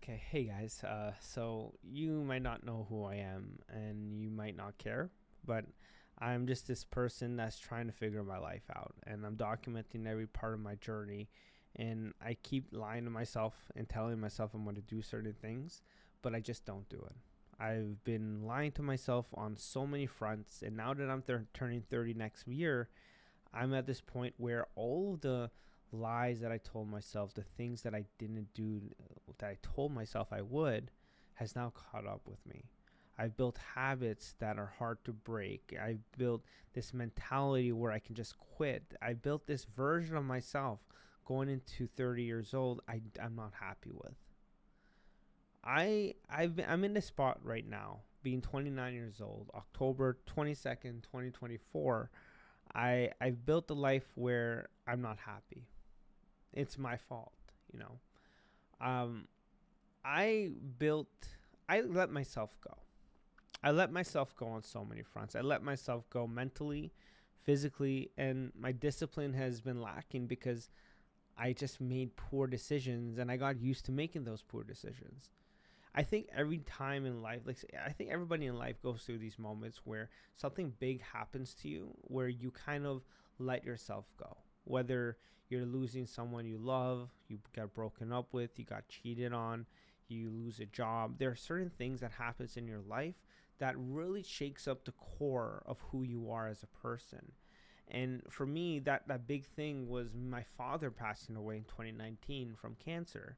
Okay, hey guys. So you might not know who I am and you might not care, but I'm just this person that's trying to figure my life out and I'm documenting every part of my journey. And I keep lying to myself and telling myself I'm going to do certain things, but I just don't do it. I've been lying to myself on so many fronts, and now that I'm turning 30 next year, I'm at this point where all of the lies that I told myself, the things that I didn't do that I told myself I would, has now caught up with me. I've built habits that are hard to break. I've built this mentality where I can just quit. I built this version of myself going into 30 years old I'm not happy with. I'm in this spot right now, being 29 years old, October 22nd, 2024. I've built a life where I'm not happy. It's my fault, you know. Um, I built. I let myself go. I let myself go on so many fronts. I let myself go mentally, physically, and my discipline has been lacking because I just made poor decisions and I got used to making those poor decisions. I think every time in life, like I think everybody in life goes through these moments where something big happens to you, where you kind of let yourself go. Whether you're losing someone you love, you got broken up with, you got cheated on, you lose a job. There are certain things that happens in your life that really shakes up the core of who you are as a person. And for me, that big thing was my father passing away in 2019 from cancer.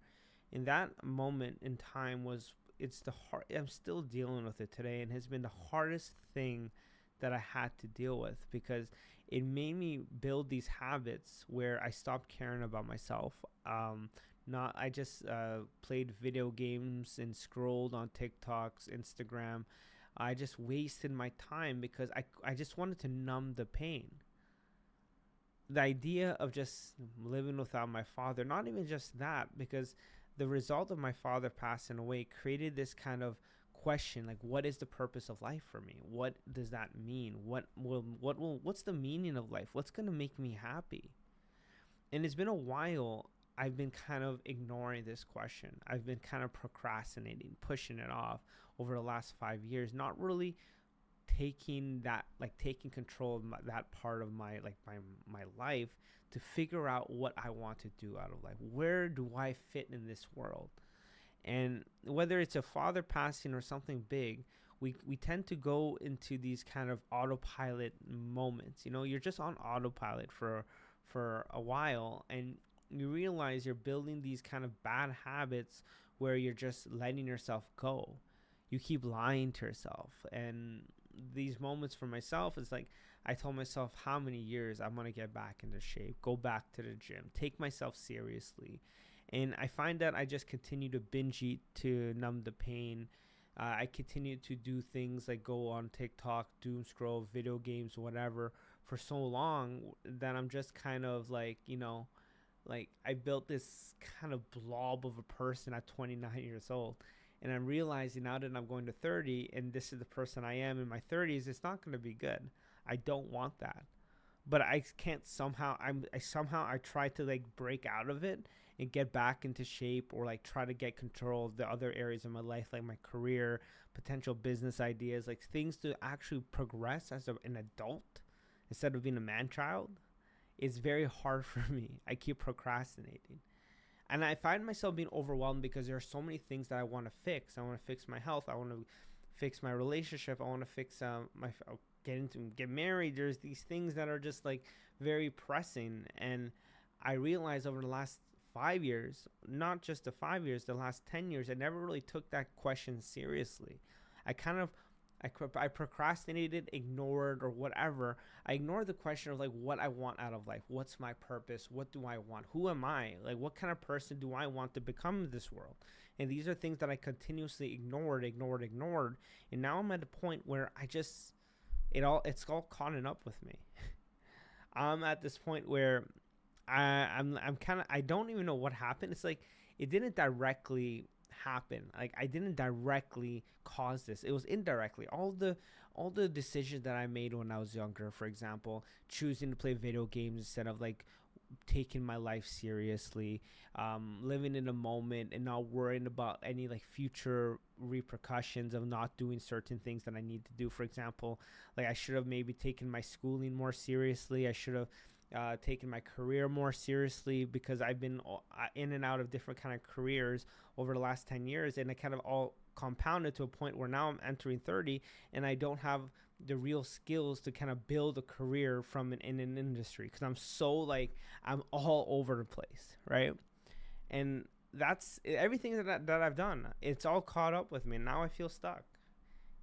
In that moment in time was it's the hard. I'm still dealing with it today, and has been the hardest thing that I had to deal with because it made me build these habits where I stopped caring about myself. Not I just played video games and scrolled on TikToks, Instagram. I just wasted my time because I just wanted to numb the pain. The idea of just living without my father, not even just that, because the result of my father passing away created this kind of question, like what is the purpose of life for me? What does that mean? What's the meaning of life? What's going to make me happy? And it's been a while. I've been kind of ignoring this question. I've been kind of procrastinating, pushing it off over the last 5 years, not really taking control of that part of my life to figure out what I want to do out of life. Where do I fit in this world? And whether it's a father passing or something big, we tend to go into these kind of autopilot moments. You're just on autopilot for a while, and you realize you're building these kind of bad habits where you're just letting yourself go. You keep lying to yourself, and these moments for myself is like I told myself how many years I'm going to get back into shape, go back to the gym, take myself seriously. And I find that I just continue to binge eat to numb the pain. I continue to do things like go on TikTok, doom scroll, video games, whatever, for so long that I'm just kind of like I built this kind of blob of a person at 29 years old. And I'm realizing now that I'm going to 30 and this is the person I am in my 30s, it's not going to be good. I don't want that. But I can't somehow I try to like break out of it and get back into shape, or like try to get control of the other areas of my life, like my career, potential business ideas, like things to actually progress as an adult instead of being a man child. It's very hard for me. I keep procrastinating. And I find myself being overwhelmed because there are so many things that I want to fix. I want to fix my health. I want to fix my relationship. I want to fix my get married. There's these things that are just like very pressing, and I realized over the last 5 years, not just the 5 years, the last 10 years, I never really took that question seriously. I kind of I procrastinated, ignored, or whatever. I ignored the question of like what I want out of life. What's my purpose? What do I want? Who am I? Like what kind of person do I want to become in this world? And these are things that I continuously ignored. And now I'm at a point where it's all caught up with me. I'm at this point where I'm kind of I don't even know what happened. It's like it didn't directly happen. Like I didn't directly cause this. It was indirectly. All the decisions that I made when I was younger, for example, choosing to play video games instead of like taking my life seriously, living in the moment and not worrying about any like future repercussions of not doing certain things that I need to do. For example, like I should have maybe taken my schooling more seriously. I should have taken my career more seriously, because I've been in and out of different kind of careers over the last 10 years, and it kind of all compounded to a point where now I'm entering 30 and I don't have the real skills to kind of build a career from in an industry, because I'm so like I'm all over the place, right? And that's everything that I've done. It's all caught up with me. Now I feel stuck,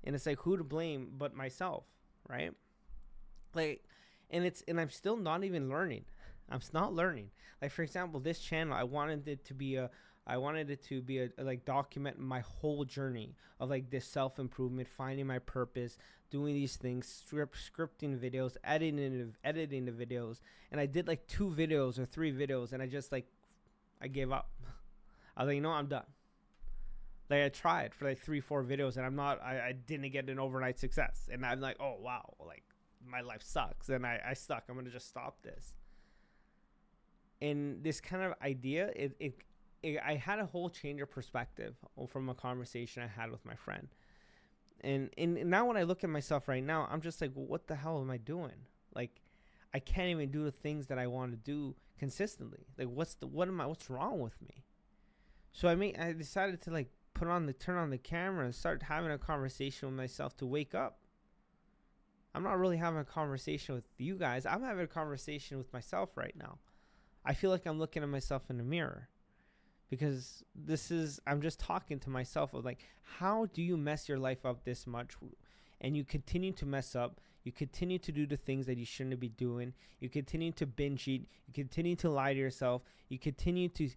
and it's like, who to blame but myself, right? Like, and I'm still not even learning. I'm not learning. Like, for example, this channel, I wanted it to be a like document my whole journey of like this self improvement, finding my purpose, doing these things, scripting videos, editing the videos, and I did like 2 videos or 3 videos, and I gave up. I was like, I'm done. Like, I tried for like 3-4 videos, and I didn't get an overnight success, and I'm like, oh wow, like my life sucks, and I suck. I'm gonna just stop this. And this kind of idea, I had a whole change of perspective from a conversation I had with my friend. And now when I look at myself right now, I'm just like, well, what the hell am I doing? Like, I can't even do the things that I want to do consistently. Like, what's wrong with me? So I decided to like turn on the camera and start having a conversation with myself to wake up. I'm not really having a conversation with you guys. I'm having a conversation with myself right now. I feel like I'm looking at myself in the mirror, because I'm just talking to myself of like, how do you mess your life up this much, and you continue to mess up, you continue to do the things that you shouldn't be doing, you continue to binge eat, you continue to lie to yourself, you continue to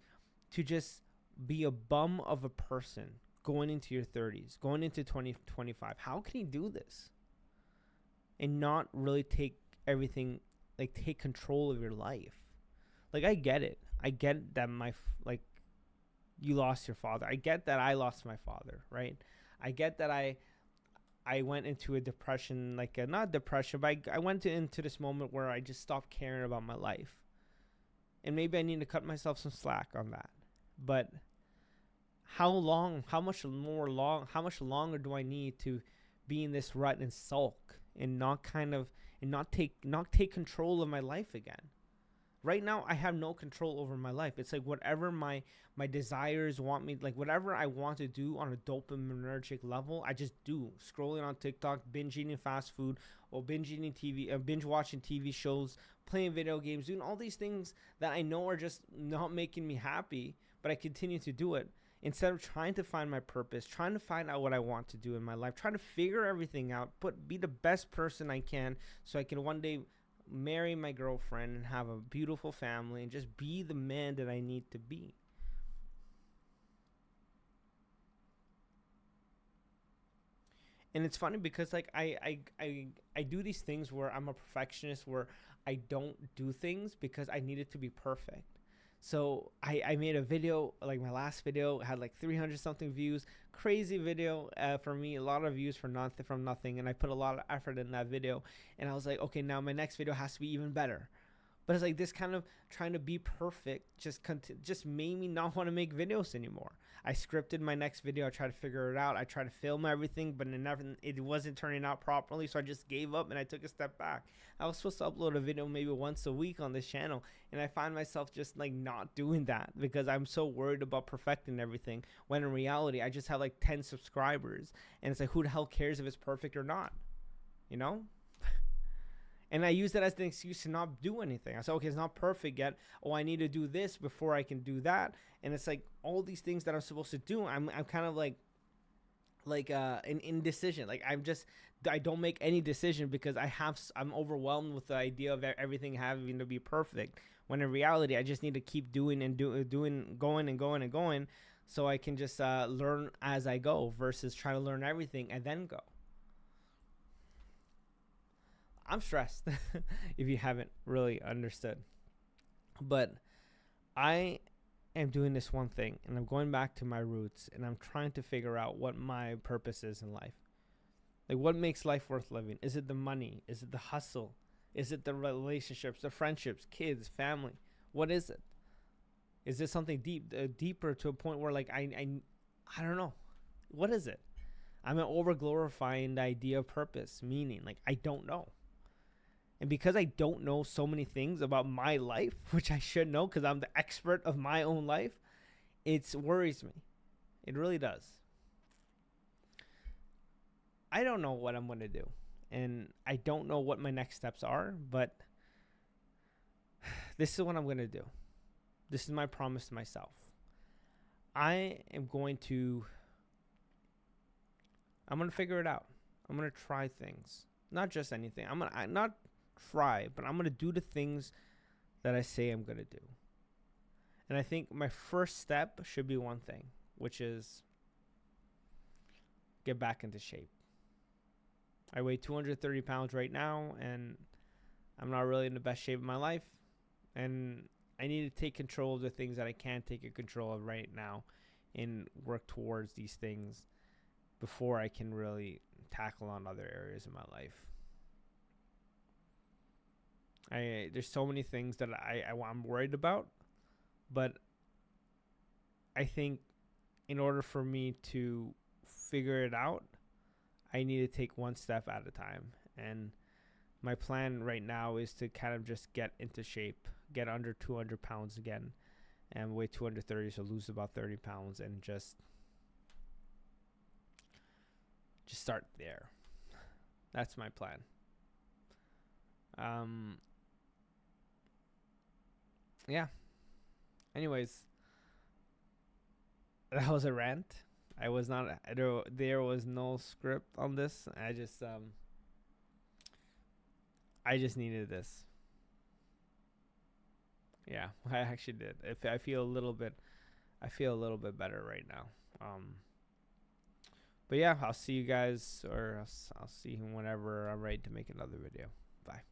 just be a bum of a person going into your 30s, going into 2025. How can you do this and not really take control of your life? Like, I get it. I get that you lost your father. I get that I lost my father, right? I get that I went into a depression, not depression, but I went into this moment where I just stopped caring about my life. And maybe I need to cut myself some slack on that. But how much longer do I need to be in this rut and sulk and not take control of my life again? Right now, I have no control over my life. It's like whatever my desires want me, like whatever I want to do on a dopaminergic level, I just do. Scrolling on TikTok, binge eating fast food, or binge watching TV shows, playing video games, doing all these things that I know are just not making me happy, but I continue to do it. Instead of trying to find my purpose, trying to find out what I want to do in my life, trying to figure everything out, be the best person I can so I can one day marry my girlfriend and have a beautiful family and just be the man that I need to be. And it's funny because like I do these things where I'm a perfectionist, where I don't do things because I need it to be perfect. So I made a video, like my last video had like 300 something views, crazy video for me, a lot of views from nothing, and I put a lot of effort in that video, and I was like, okay, now my next video has to be even better. But it's like this kind of trying to be perfect just made me not want to make videos anymore. I scripted my next video. I tried to figure it out. I tried to film everything, but it wasn't turning out properly. So I just gave up and I took a step back. I was supposed to upload a video maybe once a week on this channel, and I find myself just like not doing that because I'm so worried about perfecting everything, when in reality I just have like 10 subscribers, and it's like, who the hell cares if it's perfect or not, you know? And I use that as an excuse to not do anything. I said, okay, it's not perfect yet. Oh, I need to do this before I can do that. And it's like all these things that I'm supposed to do, I'm kind of like an indecision. Like I don't make any decision because I'm overwhelmed with the idea of everything having to be perfect. When in reality, I just need to keep doing and going, so I can just learn as I go versus try to learn everything and then go. I'm stressed if you haven't really understood. But I am doing this one thing, and I'm going back to my roots, and I'm trying to figure out what my purpose is in life. Like, what makes life worth living? Is it the money? Is it the hustle? Is it the relationships, the friendships, kids, family? What is it? Is this something deeper to a point where like I don't know. What is it? I'm over glorifying the idea of purpose, meaning like I don't know. And because I don't know so many things about my life, which I should know because I'm the expert of my own life, it worries me. It really does. I don't know what I'm going to do. And I don't know what my next steps are, but this is what I'm going to do. This is my promise to myself. I'm going to figure it out. I'm going to try things. Not just anything. I'm going to not try, but I'm going to do the things that I say I'm going to do. And I think my first step should be one thing, which is get back into shape. I weigh 230 pounds right now, and I'm not really in the best shape of my life. And I need to take control of the things that I can take control of right now and work towards these things before I can really tackle on other areas of my life. There's so many things that I'm worried about, but I think in order for me to figure it out, I need to take one step at a time. And my plan right now is to kind of just get into shape, get under 200 pounds again, and weigh 230, so lose about 30 pounds, and just start there. That's my plan. Yeah. Anyways, that was a rant. I was not there was no script on this. I just needed this. Yeah, I actually did. I feel a little bit better right now. But yeah, I'll see you guys, or I'll see you whenever I'm ready to make another video. Bye.